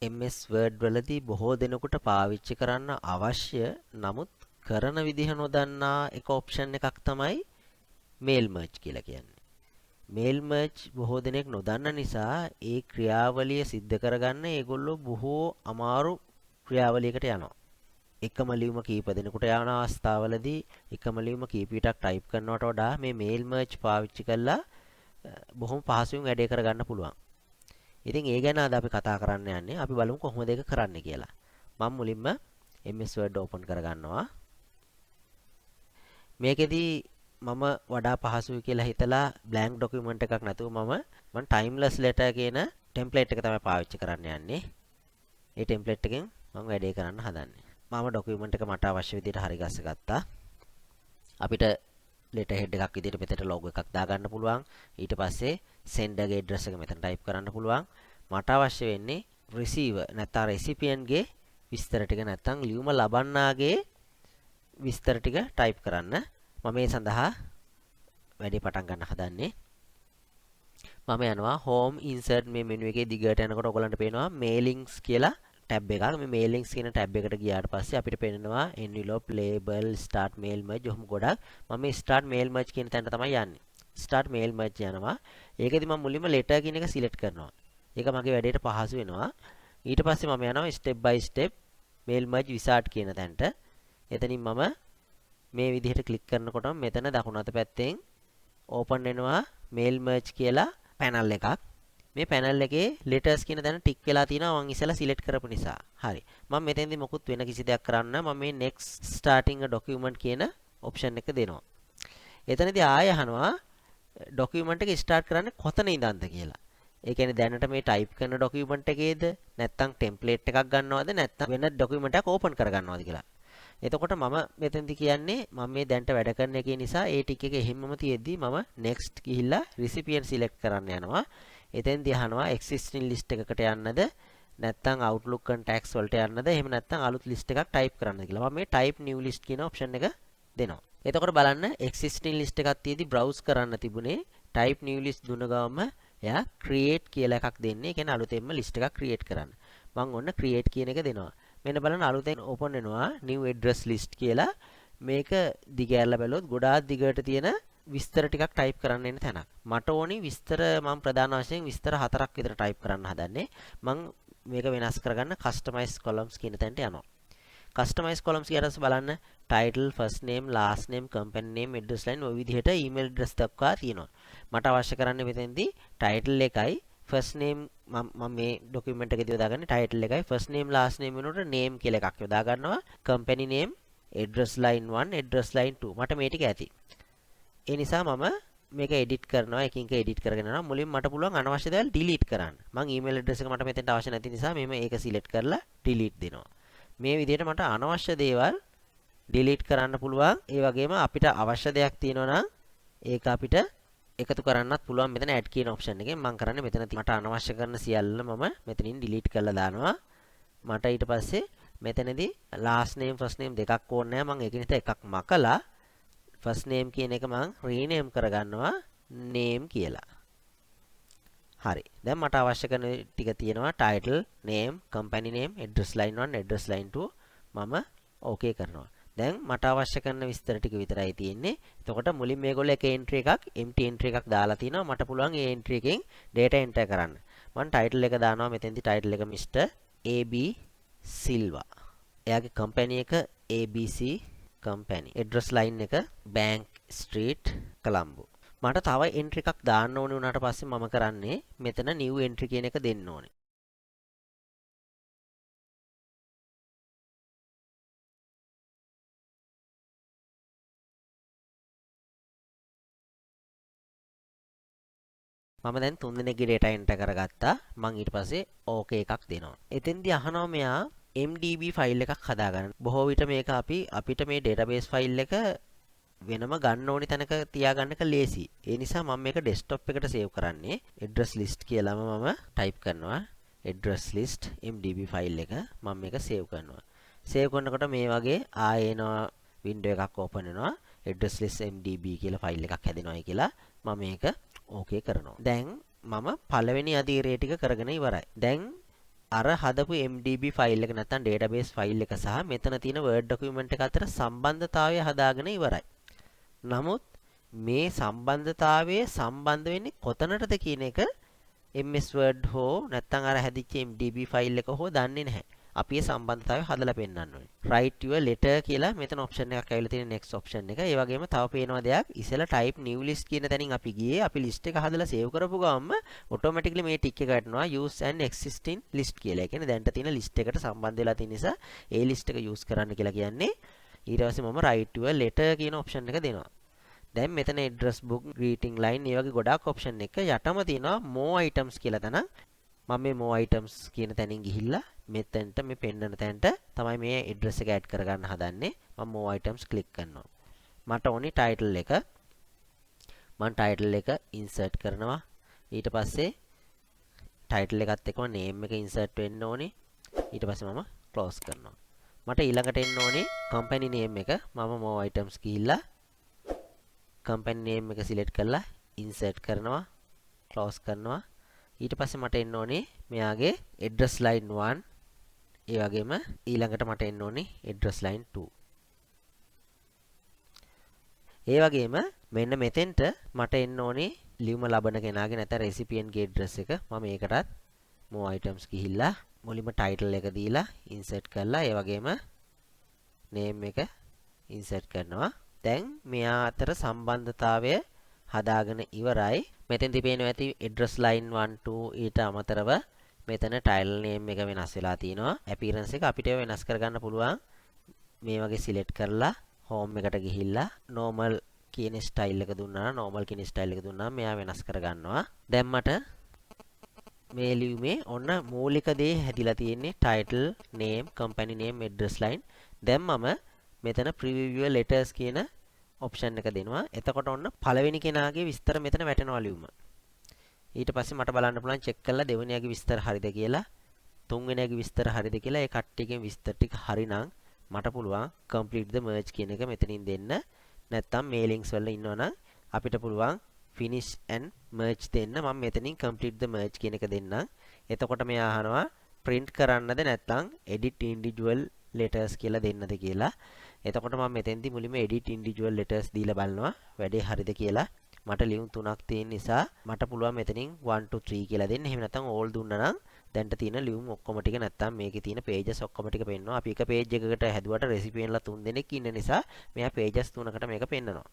MS Word වලදී බොහෝ දෙනෙකුට පාවිච්චි කරන්න අවශ්‍ය නමුත් කරන විදිහ නොදන්නා එක ඔප්ෂන් එකක් තමයි mail merge කියලා කියන්නේ. mail merge බොහෝ දෙනෙක් නොදන්න නිසා ඒ ක්‍රියාවලිය සිද්ධ කරගන්න ඒගොල්ලෝ බොහෝ අමාරු ක්‍රියාවලියකට යනවා. එකම ලියුම කීප දෙනෙකුට යන අවස්ථාවලදී එකම ලියුම කීප විටක් ටයිප් කරනවට වඩා මේ mail merge පාවිච්චි කරලා බොහොම පහසුවෙන් වැඩේ කරගන්න පුළුවන්. ඉතින් ඒ ගැන අද අපි කතා කරන්න යන්නේ. අපි බලමු කොහොමද ඒක කරන්නේ කියලා. මම මුලින්ම MS Word open කරගන්නවා. මේකෙදී මම වඩා පහසුයි කියලා හිතලා blank document එකක් නැතුව මම timeless letter කියන template එක තමයි පාවිච්චි කරන්න යන්නේ. මේ template එකෙන් මම වැඩේ කරන්න හදන්නේ. මම document එක මට අවශ්‍ය විදිහට හරි ගස්සගත්තා. අපිට letter head එකක් විදිහට මෙතනට logo එකක් දාගන්න පුළුවන්. ඊට පස්සේ sender ගේ address එක මෙතන type කරන්න පුළුවන්. මට අවශ්‍ය වෙන්නේ receiver නැත්නම් recipient ගේ විස්තර ටික නැත්නම් ලියුම ලබන්නාගේ විස්තර ටික type කරන්න. මම මේ සඳහා වැඩේ පටන් ගන්න හදන්නේ. මම යනවා home insert මේ menu එකේ දිගට යනකොට ඔයගලන්ට පේනවා mailings කියලා ටැබ් එකක්. මේ mailings කියන ටැබ් එකට ගියාට පස්සේ අපිට පේනවා envelope label start mail merge ඔහොම ගොඩක්. මම මේ start mail merge කියන තැනට තමයි යන්නේ. start mail merge යනවා. ඒකෙදි මම මුලින්ම letter කියන එක select කරනවා. ඒක මගේ වැඩේට පහසු වෙනවා. ඊට පස්සේ මම යනවා step by step mail merge wizard කියන තැනට. එතනින් මම මේ විදිහට ක්ලික් කරනකොට මෙතන දකුණු අත පැත්තෙන් open වෙනවා mail merge කියලා panel එකක්. මේ panel එකේ letters කියන තැන ටික් වෙලා තියෙනවා මම ඉස්සෙල්ලා select කරපු නිසා. හරි. මම මෙතෙන්දී මොකුත් වෙන කිසි දෙයක් කරන්න මම මේ next starting a document කියන option එක දෙනවා. එතනදී ආය අහනවා document එක start කරන්නේ කොතන ඉඳන්ද කියලා. ඒ කියන්නේ දැනට මේ type කරන document එකේද නැත්නම් template එකක් ගන්නවද නැත්නම් වෙන document එකක් open කරගන්නවද කියලා. එතකොට මම මෙතෙන්දි කියන්නේ මම මේ දැනට වැඩ කරන එකේ නිසා ඒ ටික එක එහෙම්මම තියෙද්දි මම next ගිහිල්ලා recipient select කරන්න යනවා. එතෙන්දි අහනවා existing list එකකට යන්නද නැත්නම් outlook contacts වලට යන්නද එහෙම නැත්නම් අලුත් list එකක් type කරන්නද කියලා. මම මේ type new list කියන option එක දෙනවා. එතකොට බලන්න existing list එකක් තියදී browse කරන්න තිබුණේ type new list දුන ගමම එයා create කියලා එකක් දෙන්නේ. ඒ කියන්නේ අලුතෙන්ම list එකක් create කරන්න. මම ඔන්න create කියන එක දෙනවා. මෙන්න බලන්න අලුතෙන් open වෙනවා new address list කියලා. මේක දිගහැරලා බැලුවොත් ගොඩාක් දිගට තියෙන විස්තර ටිකක් type කරන්න එන තැනක්. මට ඕනි විස්තර මම ප්‍රධාන වශයෙන් විස්තර 4ක් විතර type කරන්න හදන්නේ. මම මේක වෙනස් කරගන්න customize columns කියන තැනට යනවා. customize columns කියලාස් බලන්න title first name last name company name address line ඔය විදිහට email address දක්වා තියෙනවා. මට අවශ්‍ය කරන්නේ මෙතෙන්දී title එකයි first name මම මේ document එකේදී යොදාගන්නේ title එකයි first name last name වෙනුවට name කියලා එකක් යොදා ගන්නවා. company name address line 1 address line 2 මට මේ ටික ඇති. ඒ නිසා මම මේක edit කරනවා එකින් එක edit කරගෙන යනවා. මුලින් මට පුළුවන් අනවශ්‍ය දේවල් delete කරන්න. මම email address එක මට මෙතෙන්ට අවශ්‍ය නැති නිසා මම ඒක select කරලා delete දෙනවා. මේ විදිහට මට අනවශ්‍ය දේවල් delete කරන්න පුළුවන්. ඒ වගේම අපිට අවශ්‍ය දෙයක් තියෙනවා නම් ඒක අපිට එකතු කරන්නත් පුළුවන් මෙතන add කියන option එකෙන්. මම කරන්නේ මෙතන මට අනවශ්‍ය කරන සියල්ල මම මෙතනින් delete කරලා දානවා. මට ඊට පස්සේ මෙතනදී last name first name දෙකක් ඕනේ නැහැ. මම ඒක නිසා එකක් මකලා first name කියන එක මම rename කරගන්නවා name කියලා. හරි. දැන් මට අවශ්‍ය කරන ටික තියෙනවා title, name, company name, address line 1, address line 2 මම okay කරනවා. දැන් මට අවශ්‍ය කරන විස්තර ටික විතරයි තියෙන්නේ. එතකොට මුලින් මේගොල්ලෝ එක entry එකක් empty entry එකක් දාලා තිනවා. මට පුළුවන් ඒ entry එකෙන් data enter කරන්න. මම title එක දානවා මෙතෙන්දි title එක Mr. AB Silva. එයාගේ company එක ABC company. address line එක Bank Street, Colombo. මට තව entry එකක් දාන්න ඕනේ වුණාට පස්සේ මම කරන්නේ මෙතන new entry කියන එක දෙන්න ඕනේ. මම දැන් 3 දෙනෙක්ගේ data enter කරගත්තා. මම ඊට පස්සේ okay එකක් දෙනවා. එතෙන්දී අහනවා මෙයා MDB ෆයිල් එකක් හදාගන්න. බොහෝ විට මේක අපිට මේ database ෆයිල් එක වෙනම ගන්න ඕනි තැනක තියාගන්නක ලේසි. ඒ නිසා මම මේක desktop එකට save කරන්නේ. address list කියලාම මම type කරනවා. address list MDB ෆයිල් එක මම මේක save කරනවා. save කරනකොට මේ වගේ ආයෙනවා window එකක් open වෙනවා. address list MDB කියලා ෆයිල් එකක් හැදෙනවායි කියලා මම මේක okay කරනවා. දැන් මම පළවෙනි අධීරය ටික කරගෙන ඉවරයි. දැන් අර හදපු MDB ෆයිල් එක නැත්නම් database ෆයිල් එක සහ මෙතන තියෙන Word document එක අතර සම්බන්ධතාවය හදාගෙන ඉවරයි. නමුත් මේ සම්බන්ධතාවය සම්බන්ධ වෙන්නේ කොතනටද කියන එක MS Word හෝ නැත්නම් අර හැදිච්ච MDB ෆයිල් එක හෝ දන්නේ නැහැ. අපි ඒ සම්බන්ධතාවය හදලා පෙන්නන්න ඕනේ. write your letter කියලා මෙතන ඔප්ෂන් එකක් ඇවිල්ලා තියෙන next ඔප්ෂන් එක. ඒ වගේම තව පේනවා දෙයක්. ඉස්සෙල්ලා type new list කියන තැනින් අපි ගියේ. අපි list එක හදලා save කරපු ගමන්ම automatically මේ tick එක ගන්නවා use an existing list කියලා. ඒ කියන්නේ දැන්ට තියෙන list එකට සම්බන්ධ වෙලා තියෙන නිසා ඒ list එක use කරන්න කියලා කියන්නේ. ඊට පස්සේ මම write your letter කියන ඔප්ෂන් එක දෙනවා. දැන් මෙතන address book greeting line ඒ වගේ ගොඩාක් ඔප්ෂන් එක යටම තියෙනවා more items කියලා තැන. මම මේ more items කියන තැනින් ගිහිල්ලා මෙතෙන්ට මේ පෙන්නන තැනට තමයි මේ address එක add කරගන්න හදන්නේ. මම more items click කරනවා. මට ඕනි title එක. මම title එක insert කරනවා. ඊට පස්සේ title එකත් එක්කම name එක insert වෙන්න ඕනි. ඊට පස්සේ මම close කරනවා. මට ඊළඟට එන්න ඕනි company name එක. මම more items ගිහිල්ලා company name එක select කරලා insert කරනවා close කරනවා ඊට පස්සේ මට එන්න ඕනේ මෙයාගේ address line 1 ඒ වගේම ඊළඟට මට එන්න ඕනේ address line 2 ඒ වගේම මෙන්න මෙතෙන්ට මට එන්න ඕනේ ලියුම ලබන කෙනාගේ නැත්නම් recipient ගේ address එක මම ඒකටත් more items ගිහිල්ලා මුලින්ම title එක දීලා insert කරලා ඒ වගේම name එක insert කරනවා දැන් මෙයා අතර සම්බන්ධතාවය හදාගෙන ඉවරයි. මෙතෙන්දි පේනවා ඇති address line 1 2 ඊට අමතරව මෙතන tile name එක වෙනස් වෙලා තිනවා. appearance එක අපිට වෙනස් කරගන්න පුළුවන්. මේ වගේ select කරලා home එකට ගිහිල්ලා normal කියන style එක දුන්නා නම් normal කියන style එක දුන්නා නම් මෙයා වෙනස් කරගන්නවා. දැන් මට මේ ලියුමේ ඔන්න මූලික දේ හැදිලා තියෙන්නේ title name company name address line. දැන් මම මෙතන preview your letters කියන ඔප්ෂන් එක දෙනවා. එතකොට ඔන්න පළවෙනි කෙනාගේ විස්තර මෙතන වැටෙනවා ලියුම. ඊට පස්සේ මට බලන්න පුළුවන් චෙක් කරලා දෙවෙනියාගේ විස්තර හරිද කියලා, තුන්වෙනියාගේ විස්තර හරිද කියලා. ඒ කට්ටියගේ විස්තර ටික හරිනම් මට පුළුවන් complete the merge කියන එක මෙතනින් දෙන්න. නැත්නම් mailings වල ඉන්නවනම් අපිට පුළුවන් finish and merge දෙන්න. මම මෙතනින් complete the merge කියන එක දෙන්නම්. එතකොට මෙයා අහනවා print කරන්නද නැත්නම් edit individual letters කියලා දෙන්නද කියලා. එතකොට මම මෙතෙන්දි මුලින්ම edit individual letters දීලා බලනවා වැඩේ හරිද කියලා. මට ලියුම් තුනක් තියෙන නිසා මට පුළුවන් මෙතනින් 1 2 3 කියලා දෙන්න. එහෙම නැත්නම් all දුන්නා නම් දැන්ට තියෙන ලියුම් ඔක්කොම ටික නැත්නම් මේකේ තියෙන pages ඔක්කොම ටික පෙන්නනවා. අපි එක page එකකට හැදුවට recipientලා 3 දෙනෙක් ඉන්න නිසා මෙයා pages 3කට මේක පෙන්නනවා.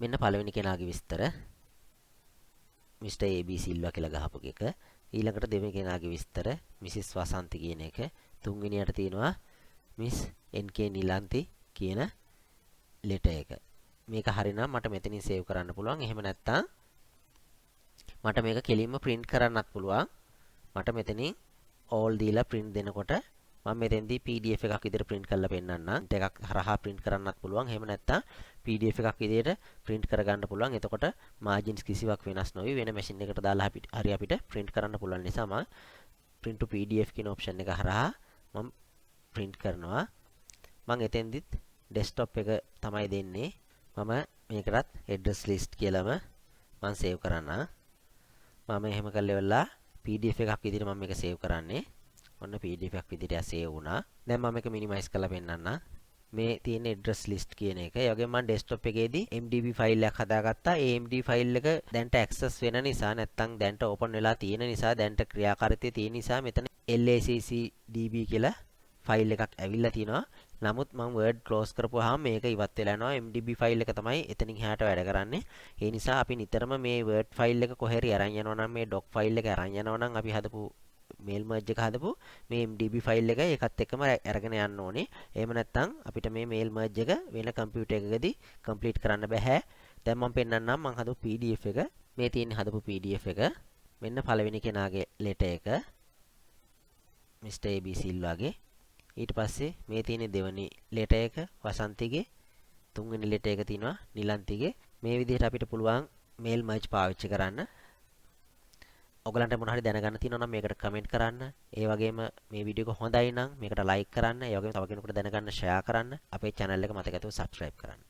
මෙන්න පළවෙනි කෙනාගේ විස්තර. Mr. AB Silva කියලා ගහපු එක. ඊළඟට දෙවෙනි කෙනාගේ විස්තර Mrs. වසන්ති කියන එක. තුන්වෙනියට තියෙනවා Miss NK නිලන්ති කියන ලෙටර් එක. මේක හරිනම් මට මෙතනින් සේව් කරන්න පුළුවන්. එහෙම නැත්නම් මට මේක කෙලින්ම print කරන්නත් පුළුවන්. මට මෙතනින් all දීලා print දෙනකොට මම මෙතෙන්දී PDF එකක් විදිහට print කරලා පෙන්නන්නම්. එකක් හරහා print කරන්නත් පුළුවන්. එහෙම නැත්නම් PDF එකක් විදිහට print කරගන්න පුළුවන්. එතකොට margins කිසිවක් වෙනස් නොවි වෙන machine එකට දාලා අපිට print කරන්න පුළුවන් නිසා මම print to PDF කියන option එක හරහා මම print කරනවා. මම එතෙන්දිත් desktop එක තමයි දෙන්නේ. මම මේකටත් address list කියලාම මම save කරන්න. මම එහෙම කරලා PDF එකක් විදිහට මම මේක save කරන්නේ. ඔන්න PDF එකක් විදිහට save වුණා. දැන් මම මේක minimize කරලා පෙන්නන්න. මේ තියෙන address list කියන එක. ඒ වගේම මම desktop එකේදී MDB file එකක් හදාගත්තා. ඒ MDB file එක දැන්ට access වෙන නිසා නැත්නම් දැන්ට open වෙලා තියෙන නිසා දැන්ට ක්‍රියාකාරීත්වය තියෙන නිසා මෙතන laccdb කියලා ෆයිල් එකක් ඇවිල්ලා තිනවා. නමුත් මම Word close කරපුවාම මේක ඉවත් වෙලා යනවා. MDB ෆයිල් එක තමයි එතනින් එහාට වැඩ කරන්නේ. ඒ නිසා අපි නිතරම මේ Word ෆයිල් එක කොහේරි අරන් යනවා නම් මේ doc ෆයිල් එක අරන් යනවා නම් අපි හදපු mail merge එක හදපු මේ MDB ෆයිල් එක ඒකත් එක්කම අරගෙන යන්න ඕනේ. එහෙම නැත්නම් අපිට මේ mail merge එක වෙන computer එකකදී complete කරන්න බෑ. දැන් මම පෙන්නන්නම් මම හදපු PDF එක. මේ තියෙන හදපු PDF එක. මෙන්න පළවෙනි කෙනාගේ letter එක. Mr. AB Silvaගේ. ඊට පස්සේ මේ තියෙන දෙවෙනි letter එක වසන්තිගේ. තුන්වෙනි letter එක තියෙනවා නිලන්තිගේ. මේ විදිහට අපිට පුළුවන් mail merge පාවිච්චි කරන්න. ඔයගලන්ට මොන හරි දැනගන්න තියෙනවා නම් මේකට කමෙන්ට් කරන්න. ඒ වගේම මේ වීඩියෝ එක හොඳයි නම් මේකට ලයික් කරන්න. ඒ වගේම තව කෙනෙකුට දැනගන්න ෂෙයා කරන්න. අපේ channel එක මතක ඇතුව subscribe කරන්න.